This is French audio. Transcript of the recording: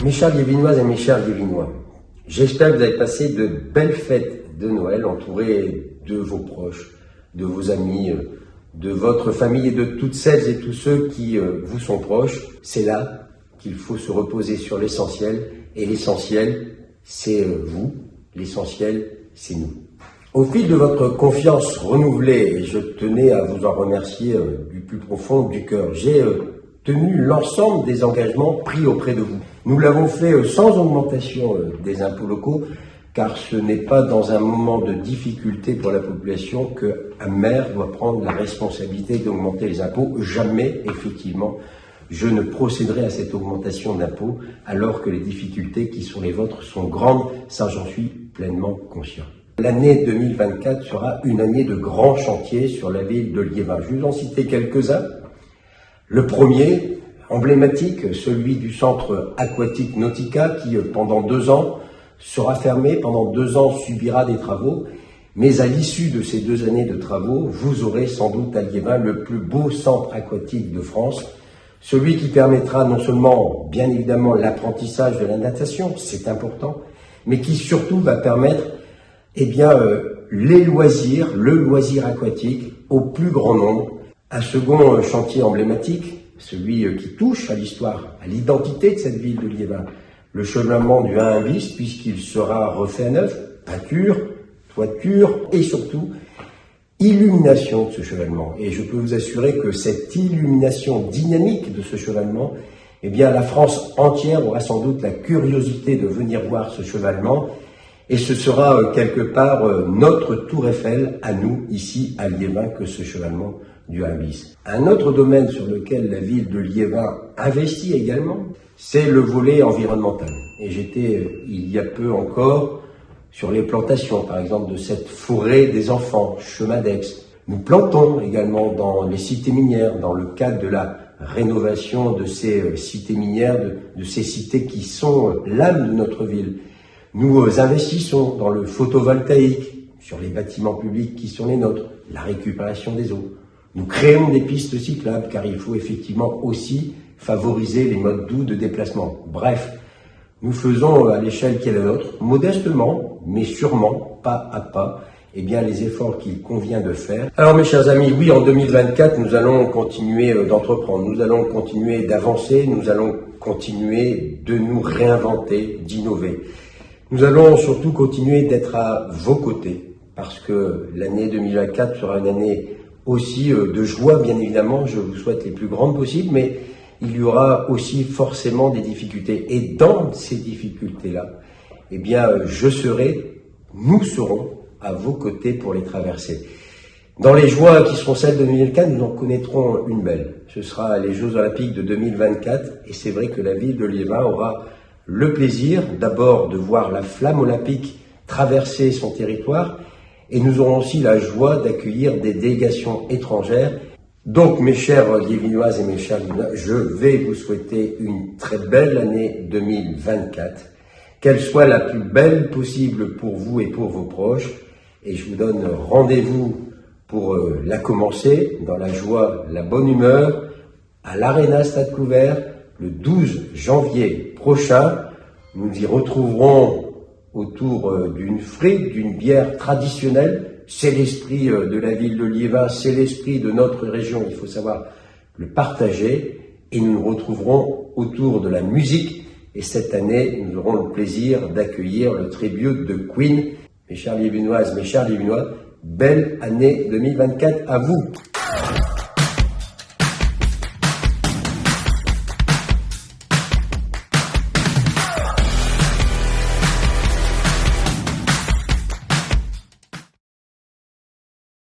Mes chers Liévinoises et mes chers Liévinois, j'espère que vous avez passé de belles fêtes de Noël entourées de vos proches, de vos amis, de votre famille et de toutes celles et tous ceux qui vous sont proches. C'est là qu'il faut se reposer sur l'essentiel, et l'essentiel, c'est vous, l'essentiel, c'est nous. Au fil de votre confiance renouvelée, et je tenais à vous en remercier du plus profond du cœur, j'ai tenu l'ensemble des engagements pris auprès de vous. Nous l'avons fait sans augmentation des impôts locaux, car ce n'est pas dans un moment de difficulté pour la population qu'un maire doit prendre la responsabilité d'augmenter les impôts. Jamais, effectivement, je ne procéderai à cette augmentation d'impôts alors que les difficultés qui sont les vôtres sont grandes, ça j'en suis pleinement conscient. L'année 2024 sera une année de grands chantiers sur la ville de Liévin. Je vais vous en citer quelques-uns. Le premier, emblématique, celui du centre aquatique Nautica qui, pendant 2 ans, sera fermé, pendant 2 ans subira des travaux. Mais à l'issue de ces 2 années de travaux, vous aurez sans doute à Liévin le plus beau centre aquatique de France, celui qui permettra non seulement, bien évidemment, l'apprentissage de la natation, c'est important, mais qui surtout va permettre le loisir aquatique au plus grand nombre. Un second chantier emblématique, celui qui touche à l'histoire, à l'identité de cette ville de Liévin, le chevalement du 1 bis, puisqu'il sera refait à neuf, peinture, toiture et surtout illumination de ce chevalement. Et je peux vous assurer que cette illumination dynamique de ce chevalement, la France entière aura sans doute la curiosité de venir voir ce chevalement. Et ce sera quelque part notre tour Eiffel à nous, ici à Liévin, que ce chevalement du 1 bis. Un autre domaine sur lequel la ville de Liévin investit également, c'est le volet environnemental. Et j'étais il y a peu encore sur les plantations, par exemple, de cette forêt des enfants, chemin d'Aix. Nous plantons également dans les cités minières, dans le cadre de la rénovation de ces cités minières, de ces cités qui sont l'âme de notre ville. Nous investissons dans le photovoltaïque, sur les bâtiments publics qui sont les nôtres, la récupération des eaux. Nous créons des pistes cyclables, car il faut effectivement aussi favoriser les modes doux de déplacement. Bref, nous faisons à l'échelle qui est la nôtre, modestement, mais sûrement, pas à pas, les efforts qu'il convient de faire. Alors mes chers amis, oui, en 2024, nous allons continuer d'entreprendre, nous allons continuer d'avancer, nous allons continuer de nous réinventer, d'innover. Nous allons surtout continuer d'être à vos côtés, parce que l'année 2024 sera une année aussi de joie, bien évidemment, je vous souhaite les plus grandes possibles, mais il y aura aussi forcément des difficultés. Et dans ces difficultés-là, nous serons à vos côtés pour les traverser. Dans les joies qui seront celles de 2024, nous en connaîtrons une belle. Ce sera les Jeux Olympiques de 2024, et c'est vrai que la ville de Liévin aura le plaisir d'abord de voir la flamme olympique traverser son territoire, et nous aurons aussi la joie d'accueillir des délégations étrangères. Donc mes chers Liévinoises et mes chers Liévinois, je vais vous souhaiter une très belle année 2024, qu'elle soit la plus belle possible pour vous et pour vos proches, et je vous donne rendez-vous pour la commencer dans la joie, la bonne humeur, à l'Arena Stade Couvert, le 12 janvier prochain. Nous y retrouverons autour d'une frite, d'une bière traditionnelle. C'est l'esprit de la ville de Liévin, c'est l'esprit de notre région, il faut savoir le partager. Et nous nous retrouverons autour de la musique. Et cette année, nous aurons le plaisir d'accueillir le tribute de Queen. Mes chers Liévinoises, mes chers Liévinois, belle année 2024 à vous!